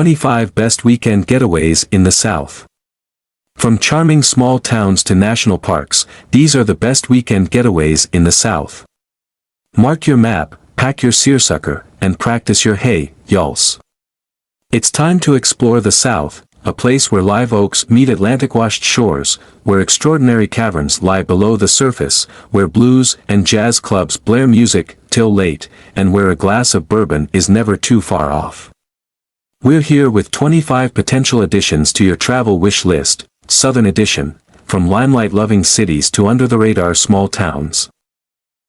25 Best Weekend Getaways in the South. From charming small towns to national parks, these are the best weekend getaways in the South. Mark your map, pack your seersucker, and practice your hey, y'alls. It's time to explore the South, a place where live oaks meet Atlantic-washed shores, where extraordinary caverns lie below the surface, where blues and jazz clubs blare music till late, and where a glass of bourbon is never too far off. We're here with 25 potential additions to your travel wish list, Southern Edition, from limelight-loving cities to under-the-radar small towns.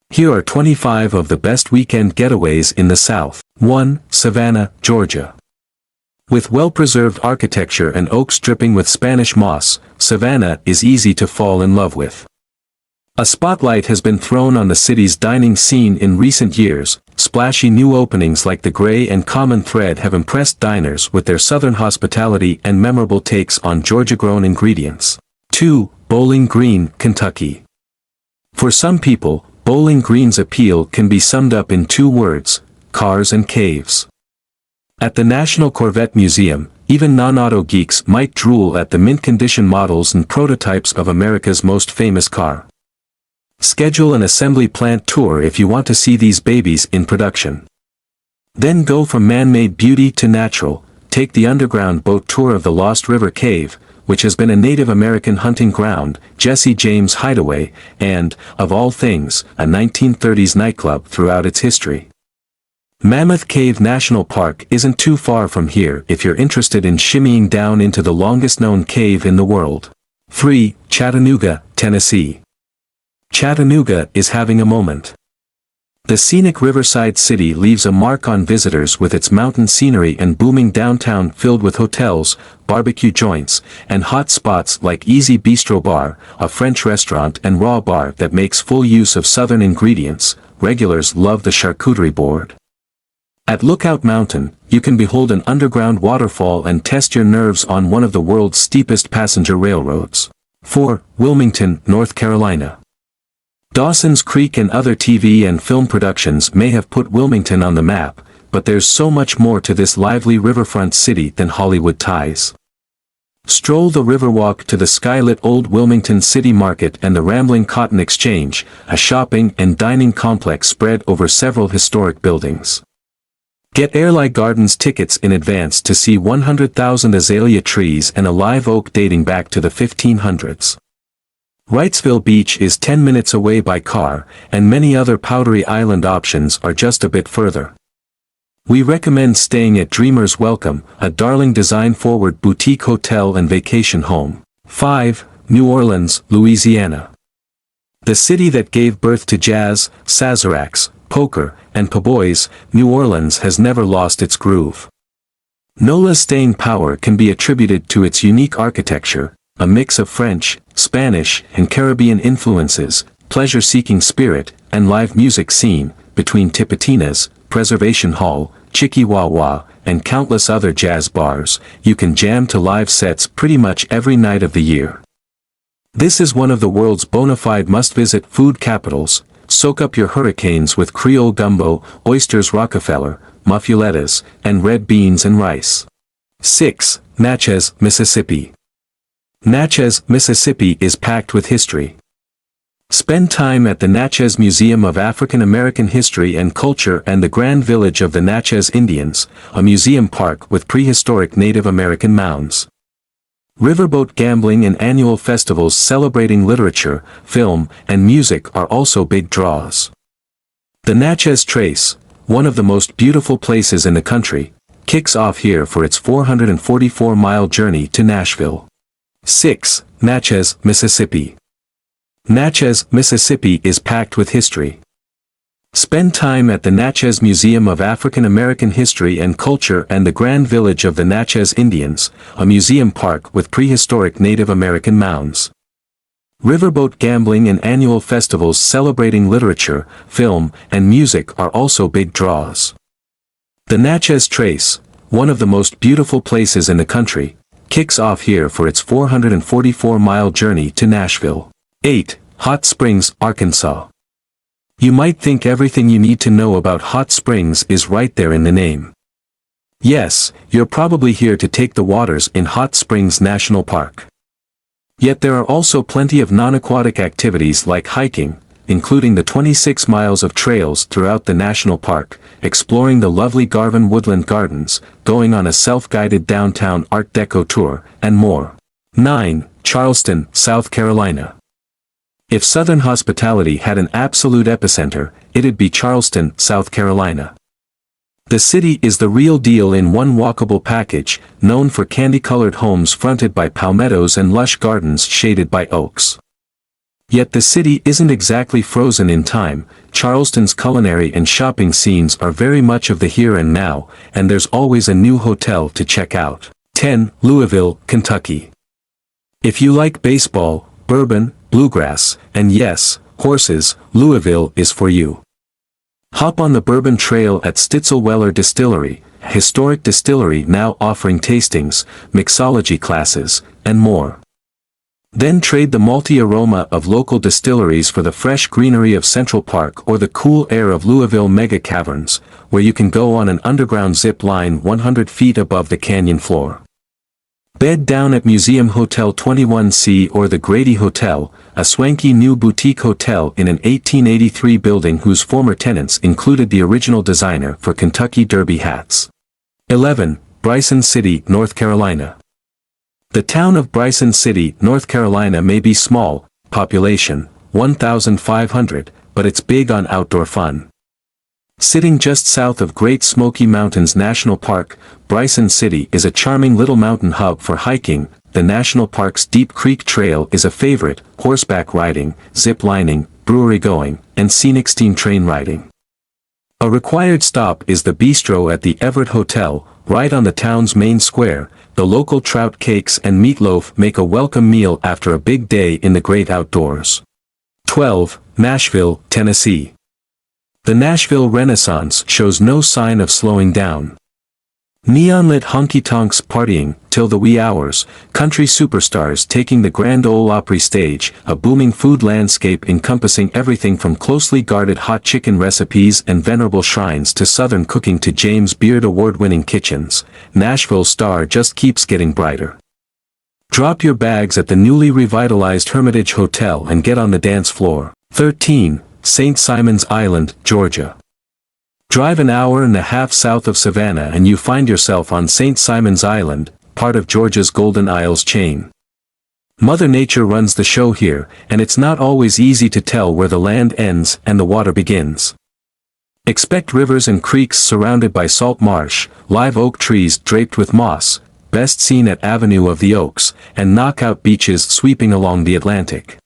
Here are 25 of the best weekend getaways in the South. 1. Savannah, Georgia. With well-preserved architecture and oaks dripping with Spanish moss, Savannah is easy to fall in love with. A spotlight has been thrown on the city's dining scene in recent years. Splashy new openings like the Gray and Common Thread have impressed diners with their southern hospitality and memorable takes on Georgia-grown ingredients. 2. Bowling Green, Kentucky. For some people, Bowling Green's appeal can be summed up in 2 words: cars and caves. At the National Corvette Museum, even non-auto geeks might drool at the mint-condition models and prototypes of America's most famous car. Schedule an assembly plant tour if you want to see these babies in production. Then go from man-made beauty to natural. Take the underground boat tour of the Lost River Cave, which has been a Native American hunting ground, Jesse James hideaway, and, of all things, a 1930s nightclub throughout its history. Mammoth Cave National Park isn't too far from here if you're interested in shimmying down into the longest-known cave in the world. 3. Chattanooga, Tennessee. Chattanooga is having a moment. The scenic riverside city leaves a mark on visitors with its mountain scenery and booming downtown filled with hotels, barbecue joints, and hot spots like Easy Bistro Bar, a French restaurant and raw bar that makes full use of southern ingredients. Regulars love the charcuterie board. At Lookout Mountain, you can behold an underground waterfall and test your nerves on one of the world's steepest passenger railroads. 4. Wilmington, North Carolina. Dawson's Creek and other TV and film productions may have put Wilmington on the map, but there's so much more to this lively riverfront city than Hollywood ties. Stroll the Riverwalk to the skylit Old Wilmington City Market and the rambling Cotton Exchange, a shopping and dining complex spread over several historic buildings. Get Airlie Gardens tickets in advance to see 100,000 azalea trees and a live oak dating back to the 1500s. Wrightsville Beach is 10 minutes away by car, and many other Powdery Island options are just a bit further. We recommend staying at Dreamer's Welcome, a darling design-forward boutique hotel and vacation home. 5. New Orleans, Louisiana. The city that gave birth to jazz, sazeracs, poker, and po'boys, New Orleans has never lost its groove. NOLA's staying power can be attributed to its unique architecture, a mix of French, Spanish, and Caribbean influences, pleasure-seeking spirit, and live music scene. Between Tipitina's, Preservation Hall, Chicky-Wah-Wah, and countless other jazz bars, you can jam to live sets pretty much every night of the year. This is one of the world's bona fide must-visit food capitals. Soak up your hurricanes with Creole gumbo, oysters Rockefeller, muffulettas, and red beans and rice. 6. Natchez, Mississippi. Natchez, Mississippi is packed with history. Spend time at the Natchez Museum of African American History and Culture and the Grand Village of the Natchez Indians, a museum park with prehistoric Native American mounds. Riverboat gambling and annual festivals celebrating literature, film, and music are also big draws. The Natchez Trace, one of the most beautiful places in the country, kicks off here for its 444-mile journey to Nashville. 6. Natchez, Mississippi. Natchez, Mississippi is packed with history. Spend time at the Natchez Museum of African American History and Culture and the Grand Village of the Natchez Indians, a museum park with prehistoric Native American mounds. Riverboat gambling and annual festivals celebrating literature, film, and music are also big draws. The Natchez Trace, one of the most beautiful places in the country, kicks off here for its 444-mile journey to Nashville. 8. Hot Springs, Arkansas. You might think everything you need to know about hot springs is right there in the name. Yes, you're probably here to take the waters in Hot Springs National Park. Yet there are also plenty of non-aquatic activities like hiking, including the 26 miles of trails throughout the national park, exploring the lovely Garvin Woodland Gardens, going on a self-guided downtown Art Deco tour, and more. 9. Charleston, South Carolina. If Southern hospitality had an absolute epicenter, it'd be Charleston, South Carolina. The city is the real deal in one walkable package, known for candy-colored homes fronted by palmettos and lush gardens shaded by oaks. Yet the city isn't exactly frozen in time. Charleston's culinary and shopping scenes are very much of the here and now, and there's always a new hotel to check out. 10. Louisville, Kentucky. If you like baseball, bourbon, bluegrass, and yes, horses, Louisville is for you. Hop on the Bourbon Trail at Stitzel-Weller Distillery, a historic distillery now offering tastings, mixology classes, and more. Then trade the malty aroma of local distilleries for the fresh greenery of Central Park or the cool air of Louisville Mega Caverns, where you can go on an underground zip line 100 feet above the canyon floor. Bed down at Museum Hotel 21C or the Grady Hotel, a swanky new boutique hotel in an 1883 building whose former tenants included the original designer for Kentucky Derby hats. 11. Bryson City, North Carolina. The town of Bryson City, North Carolina may be small, population, 1,500, but it's big on outdoor fun. Sitting just south of Great Smoky Mountains National Park, Bryson City is a charming little mountain hub for hiking. The national park's Deep Creek Trail is a favorite, horseback riding, zip lining, brewery going, and scenic steam train riding. A required stop is the bistro at the Everett Hotel, right on the town's main square. The local trout cakes and meatloaf make a welcome meal after a big day in the great outdoors. 12. Nashville, Tennessee. The Nashville Renaissance shows no sign of slowing down. Neon-lit honky-tonks partying till the wee hours, country superstars taking the Grand Ole Opry stage, a booming food landscape encompassing everything from closely guarded hot chicken recipes and venerable shrines to Southern cooking to James Beard award-winning kitchens. Nashville's star just keeps getting brighter. Drop your bags at the newly revitalized Hermitage Hotel and get on the dance floor. 13. St. Simon's Island, Georgia. Drive an hour and a half south of Savannah and you find yourself on St. Simon's Island, part of Georgia's Golden Isles chain. Mother Nature runs the show here, and it's not always easy to tell where the land ends and the water begins. Expect rivers and creeks surrounded by salt marsh, live oak trees draped with moss, best seen at Avenue of the Oaks, and knockout beaches sweeping along the Atlantic.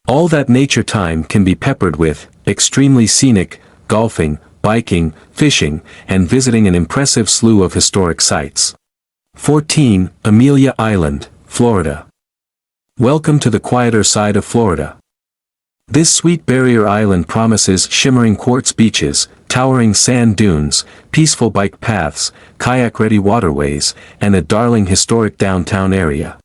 All that nature time can be peppered with extremely scenic, golfing, biking, fishing, and visiting an impressive slew of historic sites. 14. Amelia Island, Florida. Welcome to the quieter side of Florida. This sweet barrier island promises shimmering quartz beaches, towering sand dunes, peaceful bike paths, kayak-ready waterways, and a darling historic downtown area.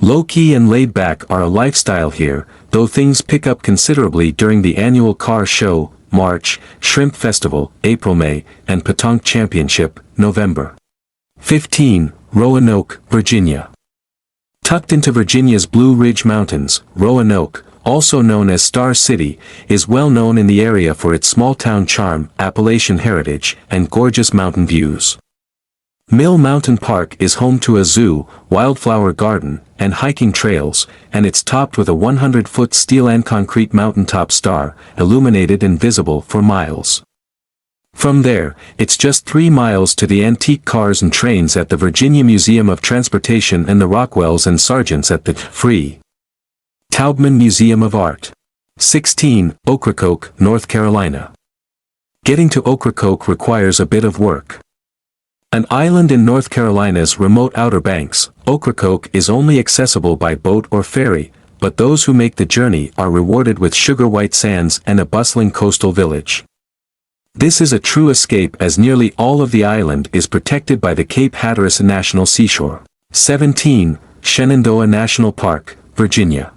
Low-key and laid-back are a lifestyle here, though things pick up considerably during the annual car show, March, Shrimp Festival, April-May, and Petanque Championship, November. 15. Roanoke, Virginia. Tucked into Virginia's Blue Ridge Mountains, Roanoke, also known as Star City, is well known in the area for its small-town charm, Appalachian heritage, and gorgeous mountain views. Mill Mountain Park is home to a zoo, wildflower garden, and hiking trails, and it's topped with a 100-foot steel and concrete mountaintop star, illuminated and visible for miles. From there, it's just 3 miles to the antique cars and trains at the Virginia Museum of Transportation and the Rockwells and Sargents at the Free Taubman Museum of Art. 16. Ocracoke, North Carolina. Getting to Ocracoke requires a bit of work. An island in North Carolina's remote Outer Banks, Ocracoke is only accessible by boat or ferry, but those who make the journey are rewarded with sugar-white sands and a bustling coastal village. This is a true escape as nearly all of the island is protected by the Cape Hatteras National Seashore. 17. Shenandoah National Park, Virginia.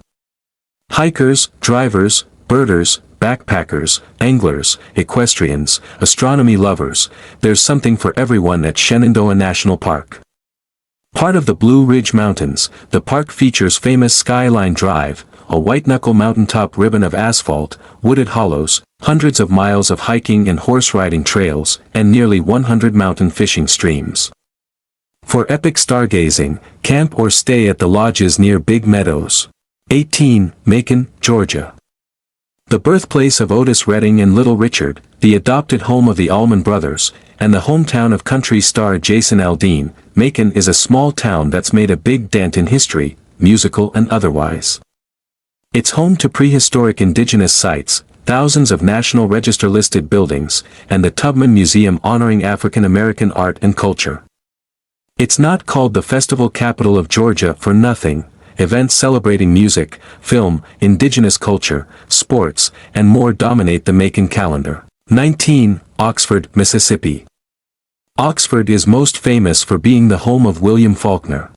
Hikers, drivers, birders, backpackers, anglers, equestrians, astronomy lovers, there's something for everyone at Shenandoah National Park. Part of the Blue Ridge Mountains, the park features famous Skyline Drive, a white-knuckle mountaintop ribbon of asphalt, wooded hollows, hundreds of miles of hiking and horse-riding trails, and nearly 100 mountain fishing streams. For epic stargazing, camp or stay at the lodges near Big Meadows. 18. Macon, Georgia. The birthplace of Otis Redding and Little Richard, the adopted home of the Allman Brothers, and the hometown of country star Jason Aldean, Macon is a small town that's made a big dent in history, musical and otherwise. It's home to prehistoric indigenous sites, thousands of National Register-listed buildings, and the Tubman Museum honoring African American art and culture. It's not called the Festival Capital of Georgia for nothing. Events celebrating music, film, indigenous culture, sports, and more dominate the Macon calendar. 19. Oxford, Mississippi. Oxford is most famous for being the home of William Faulkner.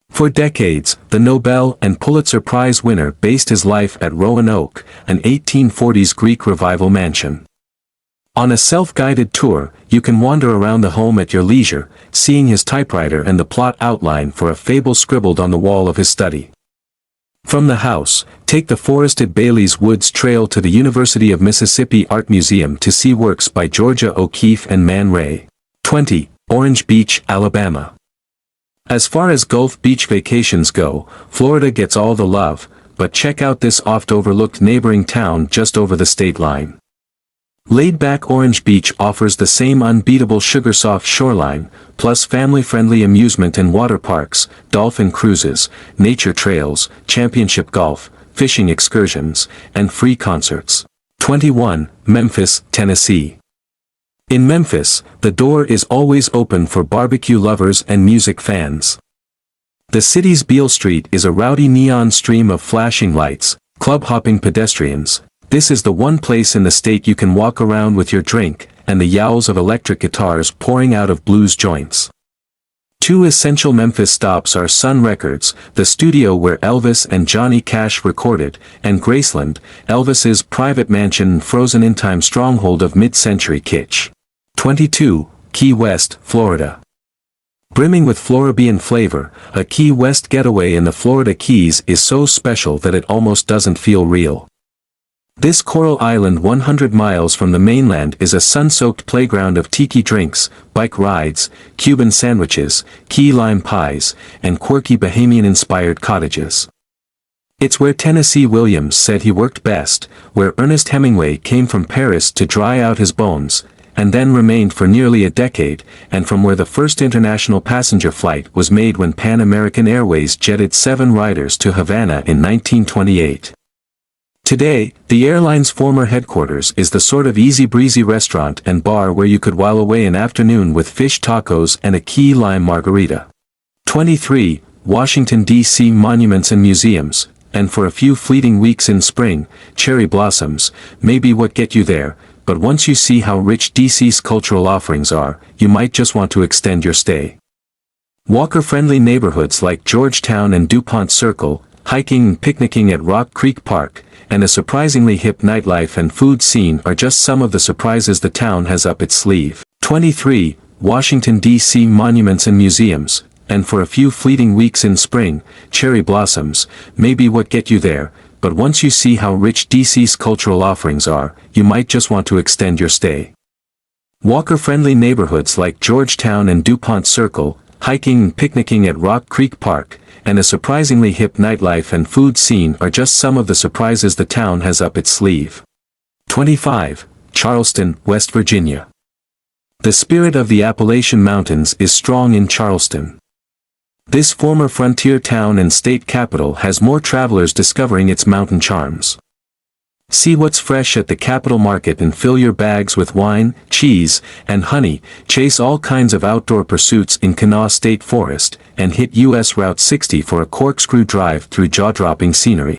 For decades, the Nobel and Pulitzer Prize winner based his life at Roanoke, an 1840s Greek Revival mansion. On a self-guided tour, you can wander around the home at your leisure, seeing his typewriter and the plot outline for a fable scribbled on the wall of his study. From the house, take the forested Bailey's Woods Trail to the University of Mississippi Art Museum to see works by Georgia O'Keeffe and Man Ray. 20. Orange Beach, Alabama. As far as Gulf Beach vacations go, Florida gets all the love, but check out this oft-overlooked neighboring town just over the state line. Laid-back Orange Beach offers the same unbeatable sugar-soft shoreline, plus family-friendly amusement and water parks, dolphin cruises, nature trails, championship golf, fishing excursions, and free concerts. 21. Memphis, Tennessee. In Memphis, the door is always open for barbecue lovers and music fans. The city's Beale Street is a rowdy neon stream of flashing lights, club-hopping pedestrians. This is the one place in the state you can walk around with your drink, and the yowls of electric guitars pouring out of blues joints. Two essential Memphis stops are Sun Records, the studio where Elvis and Johnny Cash recorded, and Graceland, Elvis's private mansion and frozen-in-time stronghold of mid-century kitsch. 22. Key West, Florida. Brimming with Floridian flavor, a Key West getaway in the Florida Keys is so special that it almost doesn't feel real. This coral island 100 miles from the mainland is a sun-soaked playground of tiki drinks, bike rides, Cuban sandwiches, key lime pies, and quirky Bahamian-inspired cottages. It's where Tennessee Williams said he worked best, where Ernest Hemingway came from Paris to dry out his bones, and then remained for nearly a decade, and from where the first international passenger flight was made when Pan American Airways jetted 7 riders to Havana in 1928. Today, the airline's former headquarters is the sort of easy-breezy restaurant and bar where you could while away an afternoon with fish tacos and a key lime margarita. 23. Washington, D.C. Monuments and Museums, and for a few fleeting weeks in spring, cherry blossoms, may be what get you there, but once you see how rich D.C.'s cultural offerings are, you might just want to extend your stay. Walker-friendly neighborhoods like Georgetown and DuPont Circle, hiking and picnicking at Rock Creek Park, and a surprisingly hip nightlife and food scene are just some of the surprises the town has up its sleeve. 23. Washington, D.C. Monuments and Museums, and for a few fleeting weeks in spring, cherry blossoms, may be what get you there, but once you see how rich D.C.'s cultural offerings are, you might just want to extend your stay. Walker-friendly neighborhoods like Georgetown and DuPont Circle, hiking and picnicking at Rock Creek Park, and a surprisingly hip nightlife and food scene are just some of the surprises the town has up its sleeve. 25. Charleston, West Virginia. The spirit of the Appalachian Mountains is strong in Charleston. This former frontier town and state capital has more travelers discovering its mountain charms. See what's fresh at the Capitol Market and fill your bags with wine, cheese, and honey, chase all kinds of outdoor pursuits in Kanawha State Forest, and hit U.S. Route 60 for a corkscrew drive through jaw-dropping scenery.